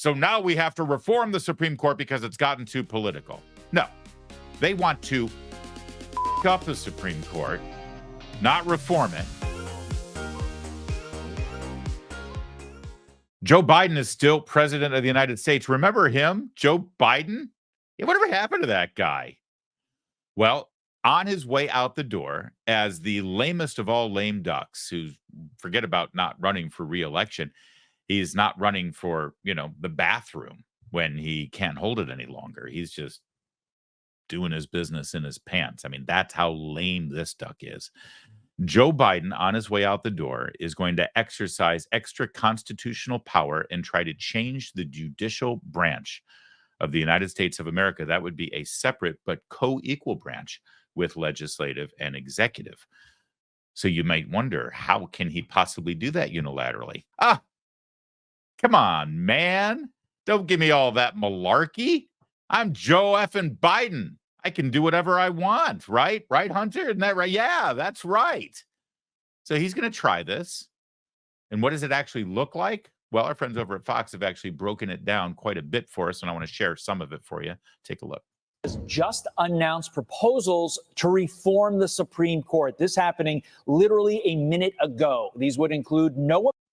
So now we have to reform the Supreme Court because it's gotten too political. No, they want to up the Supreme Court, not reform it. Joe Biden is still president of the United States. Remember him, Joe Biden? Yeah, whatever happened to that guy? Well, on his way out the door as the lamest of all lame ducks, who forget about not running for re-election. He's not running for, the bathroom when he can't hold it any longer. He's just doing his business in his pants. I mean, that's how lame this duck is. Joe Biden, on his way out the door, is going to exercise extra constitutional power and try to change the judicial branch of the United States of America. That would be a separate but co-equal branch with legislative and executive. So you might wonder, how can he possibly do that unilaterally? Come on, man. Don't give me all that malarkey. I'm Joe effing Biden. I can do whatever I want, right? Right, Hunter? Isn't that right? Yeah, that's right. So he's going to try this. And what does it actually look like? Well, our friends over at Fox have actually broken it down quite a bit for us, and I want to share some of it for you. Take a look. Has just announced proposals to reform the Supreme Court. This happening literally a minute ago. These would include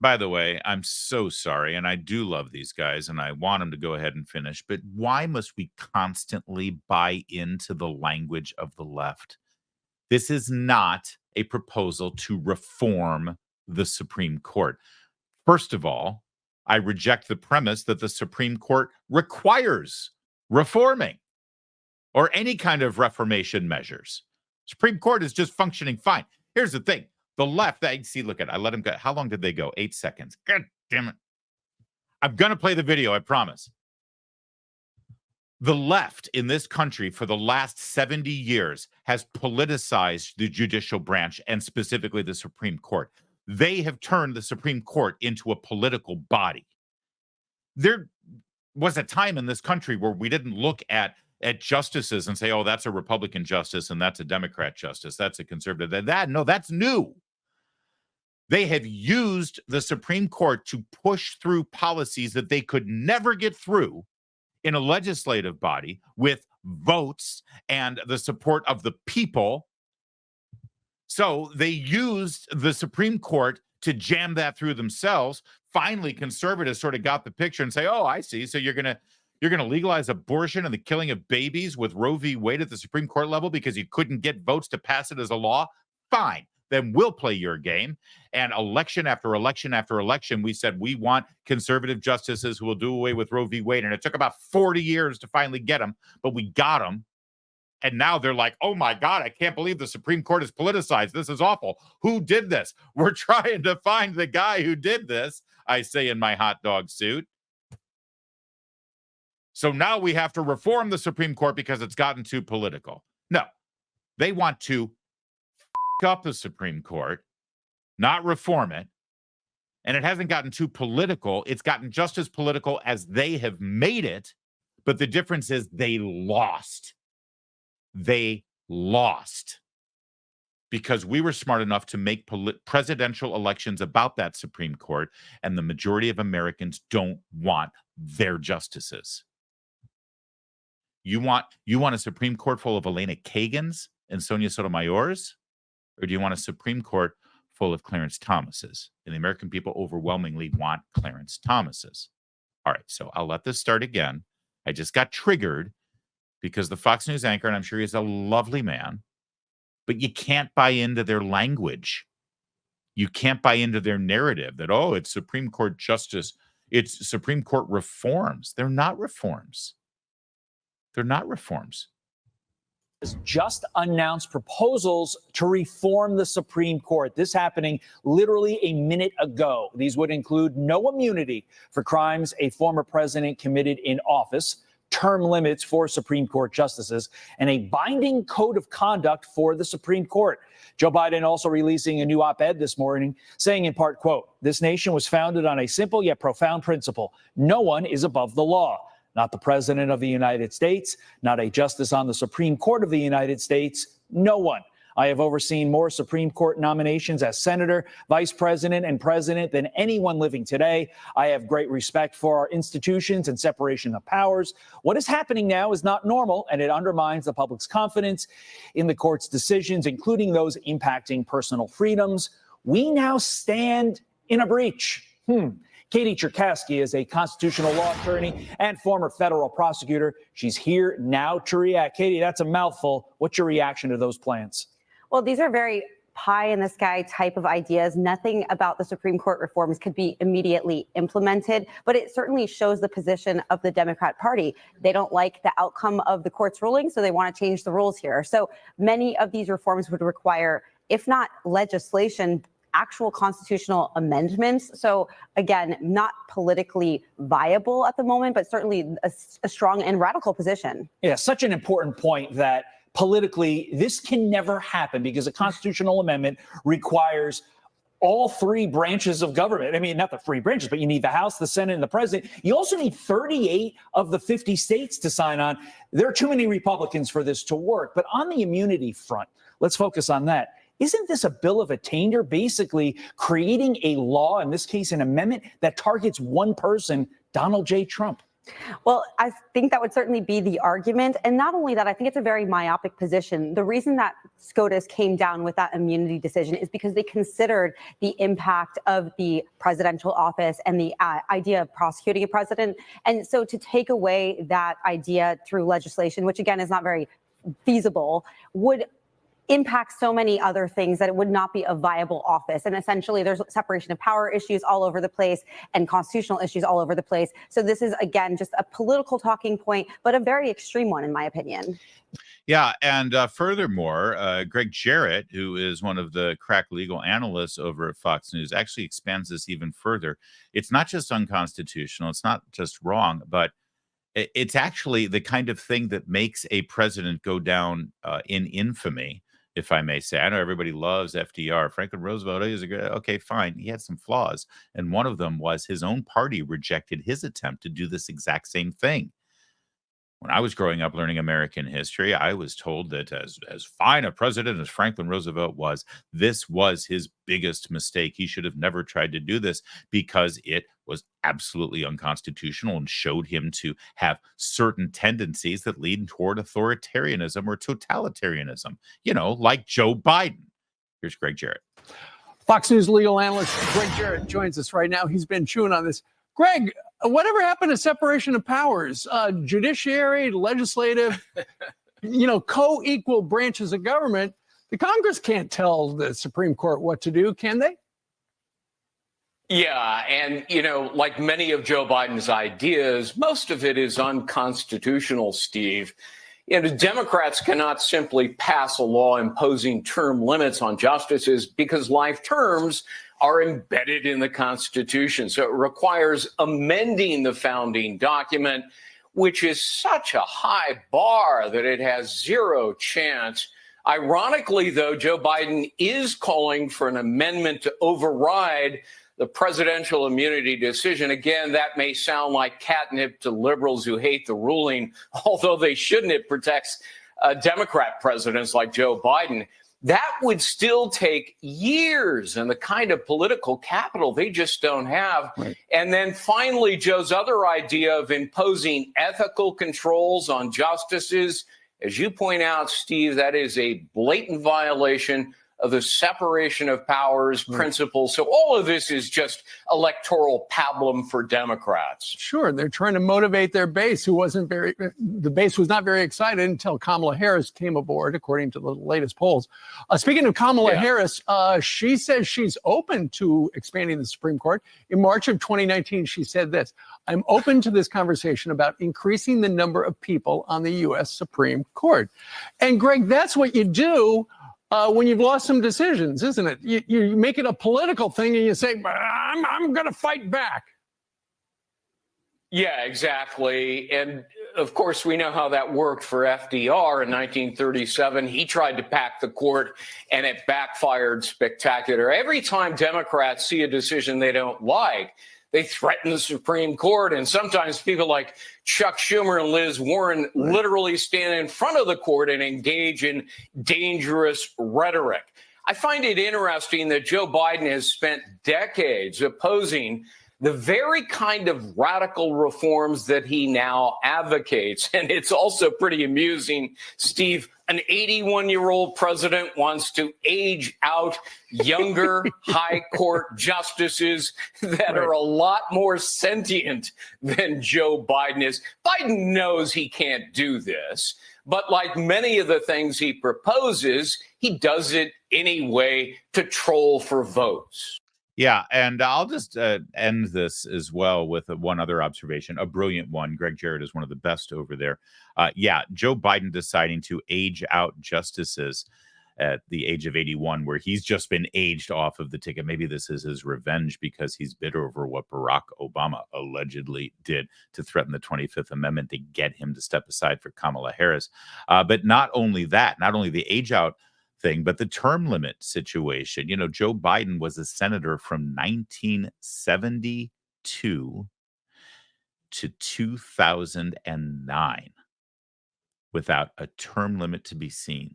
By the way, I'm so sorry, and I do love these guys, and I want them to go ahead and finish, but why must we constantly buy into the language of the left? This is not a proposal to reform the Supreme Court. First of all, I reject the premise that the Supreme Court requires reforming or any kind of reformation measures. Supreme Court is just functioning fine. Here's the thing. The left, look at it. I let him go. How long did they go? 8 seconds. God damn it. I'm going to play the video, I promise. The left in this country for the last 70 years has politicized the judicial branch and specifically the Supreme Court. They have turned the Supreme Court into a political body. There was a time in this country where we didn't look at justices and say, oh, that's a Republican justice and that's a Democrat justice. That's a conservative. That's new. They have used the Supreme Court to push through policies that they could never get through in a legislative body with votes and the support of the people. So they used the Supreme Court to jam that through themselves. Finally, conservatives sort of got the picture and say, oh, I see. So you're going to legalize abortion and the killing of babies with Roe v. Wade at the Supreme Court level because you couldn't get votes to pass it as a law? Fine. Then we'll play your game. And election after election after election, we said we want conservative justices who will do away with Roe v. Wade. And it took about 40 years to finally get them, but we got them. And now they're like, oh, my God, I can't believe the Supreme Court is politicized. This is awful. Who did this? We're trying to find the guy who did this, I say in my hot dog suit. So now we have to reform the Supreme Court because it's gotten too political. No, they want to up the Supreme Court, not reform it. And it hasn't gotten too political. It's gotten just as political as they have made it. But the difference is they lost. They lost because we were smart enough to make presidential elections about that Supreme Court. And the majority of Americans don't want their justices. You want a Supreme Court full of Elena Kagans and Sonia Sotomayor's? Or do you want a Supreme Court full of Clarence Thomases? And the American people overwhelmingly want Clarence Thomases. All right, so I'll let this start again. I just got triggered because the Fox News anchor, and I'm sure he's a lovely man, but you can't buy into their language. You can't buy into their narrative that, oh, it's Supreme Court justice. It's Supreme Court reforms. They're not reforms. They're not reforms. Has just announced proposals to reform the Supreme Court. This happening literally a minute ago. These would include no immunity for crimes a former president committed in office, term limits for Supreme Court justices, and a binding code of conduct for the Supreme Court. Joe Biden also releasing a new op-ed this morning saying in part, quote, this nation was founded on a simple yet profound principle. No one is above the law. Not the president of the United States, not a justice on the Supreme Court of the United States, no one. I have overseen more Supreme Court nominations as senator, vice president, and president than anyone living today. I have great respect for our institutions and separation of powers. What is happening now is not normal, and it undermines the public's confidence in the court's decisions, including those impacting personal freedoms. We now stand in a breach. Katie Cherkasky is a constitutional law attorney and former federal prosecutor. She's here now to react. Katie, that's a mouthful. What's your reaction to those plans? Well, these are very pie in the sky type of ideas. Nothing about the Supreme Court reforms could be immediately implemented, but it certainly shows the position of the Democrat Party. They don't like the outcome of the court's ruling, so they want to change the rules here. So many of these reforms would require, if not legislation, actual constitutional amendments. So again, not politically viable at the moment, but certainly a strong and radical position. Yeah, such an important point that politically this can never happen because a constitutional amendment requires all three branches of government. I mean, not the three branches, but you need the House, the Senate, and the president. You also need 38 of the 50 states to sign on. There are too many Republicans for this to work. But on the immunity front, let's focus on that. Isn't this a bill of attainder, basically creating a law, in this case, an amendment that targets one person, Donald J. Trump? Well, I think that would certainly be the argument. And not only that, I think it's a very myopic position. The reason that SCOTUS came down with that immunity decision is because they considered the impact of the presidential office and the idea of prosecuting a president. And so to take away that idea through legislation, which again is not very feasible, would impact so many other things that it would not be a viable office. And essentially, there's separation of power issues all over the place and constitutional issues all over the place. So this is, again, just a political talking point, but a very extreme one, in my opinion. Yeah. And furthermore, Greg Jarrett, who is one of the crack legal analysts over at Fox News, actually expands this even further. It's not just unconstitutional. It's not just wrong, but it's actually the kind of thing that makes a president go down in infamy, if I may say. I know everybody loves FDR. Franklin Roosevelt is a good, okay, fine. He had some flaws. And one of them was his own party rejected his attempt to do this exact same thing. When I was growing up learning American history, I was told that as fine a president as Franklin Roosevelt was, this was his biggest mistake. He should have never tried to do this because it was absolutely unconstitutional and showed him to have certain tendencies that lead toward authoritarianism or totalitarianism, you know, like Joe Biden. Here's Greg Jarrett. Fox News legal analyst Greg Jarrett joins us right now. He's been chewing on this. Greg, whatever happened to separation of powers, judiciary, legislative, co-equal branches of government? The Congress can't tell the Supreme Court what to do, can they? Yeah. And, like many of Joe Biden's ideas, most of it is unconstitutional, Steve. Democrats cannot simply pass a law imposing term limits on justices because life terms are embedded in the Constitution. So it requires amending the founding document, which is such a high bar that it has zero chance. Ironically, though, Joe Biden is calling for an amendment to override the presidential immunity decision. Again, that may sound like catnip to liberals who hate the ruling, although they shouldn't. It protects Democrat presidents like Joe Biden. That would still take years and the kind of political capital they just don't have. Right. And then finally, Joe's other idea of imposing ethical controls on justices, as you point out, Steve, that is a blatant violation of the separation of powers principle. So all of this is just electoral pablum for Democrats. Sure. They're trying to motivate their base, the base was not very excited until Kamala Harris came aboard, according to the latest polls. Speaking of Kamala Harris, she says she's open to expanding the Supreme Court. In March of 2019, she said this: "I'm open to this conversation about increasing the number of people on the U.S. Supreme Court." And Greg, that's what you do when you've lost some decisions, isn't it? You make it a political thing and you say, I'm going to fight back. Yeah, exactly. And of course, we know how that worked for FDR in 1937. He tried to pack the court and it backfired spectacular. Every time Democrats see a decision they don't like, they threaten the Supreme Court. And sometimes people like Chuck Schumer and Liz Warren literally stand in front of the court and engage in dangerous rhetoric. I find it interesting that Joe Biden has spent decades opposing the very kind of radical reforms that he now advocates. And it's also pretty amusing, Steve. An 81-year-old president wants to age out younger high court justices that are a lot more sentient than Joe Biden is. Biden knows he can't do this, but like many of the things he proposes, he does it anyway to troll for votes. Yeah, and I'll just end this as well with one other observation, a brilliant one. Greg Jarrett is one of the best over there. Yeah, Joe Biden deciding to age out justices at the age of 81, where he's just been aged off of the ticket. Maybe this is his revenge because he's bitter over what Barack Obama allegedly did to threaten the 25th Amendment to get him to step aside for Kamala Harris. But not only that, not only the age out thing, but the term limit situation. You know, Joe Biden was a senator from 1972 to 2009 without a term limit to be seen.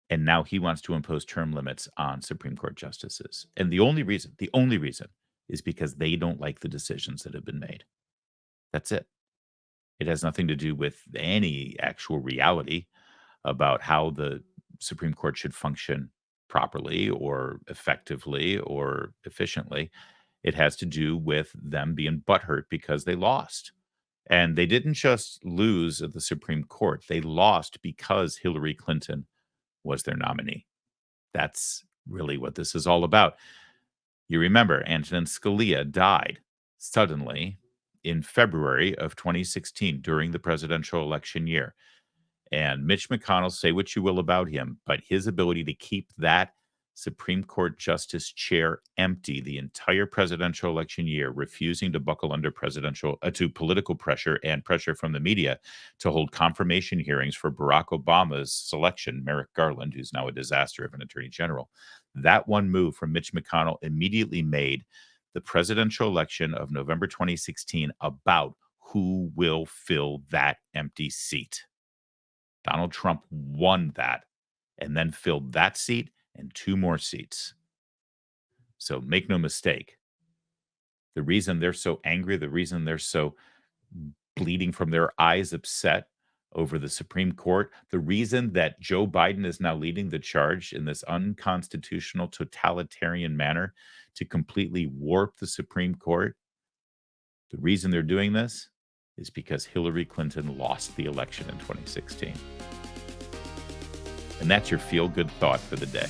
And now he wants to impose term limits on Supreme Court justices. And the only reason is because they don't like the decisions that have been made. That's it. It has nothing to do with any actual reality about how the Supreme Court should function properly or effectively or efficiently. It has to do with them being butthurt because they lost. And they didn't just lose at the Supreme Court. They lost because Hillary Clinton was their nominee. That's really what this is all about. You remember, Antonin Scalia died suddenly in February of 2016 during the presidential election year. And Mitch McConnell, say what you will about him, but his ability to keep that Supreme Court justice chair empty the entire presidential election year, refusing to buckle under to political pressure and pressure from the media to hold confirmation hearings for Barack Obama's selection, Merrick Garland, who's now a disaster of an attorney general. That one move from Mitch McConnell immediately made the presidential election of November 2016 about who will fill that empty seat. Donald Trump won that and then filled that seat and 2 more seats. So make no mistake, the reason they're so angry, the reason they're so bleeding from their eyes, upset over the Supreme Court, the reason that Joe Biden is now leading the charge in this unconstitutional, totalitarian manner to completely warp the Supreme Court, the reason they're doing this is because Hillary Clinton lost the election in 2016. And that's your feel-good thought for the day.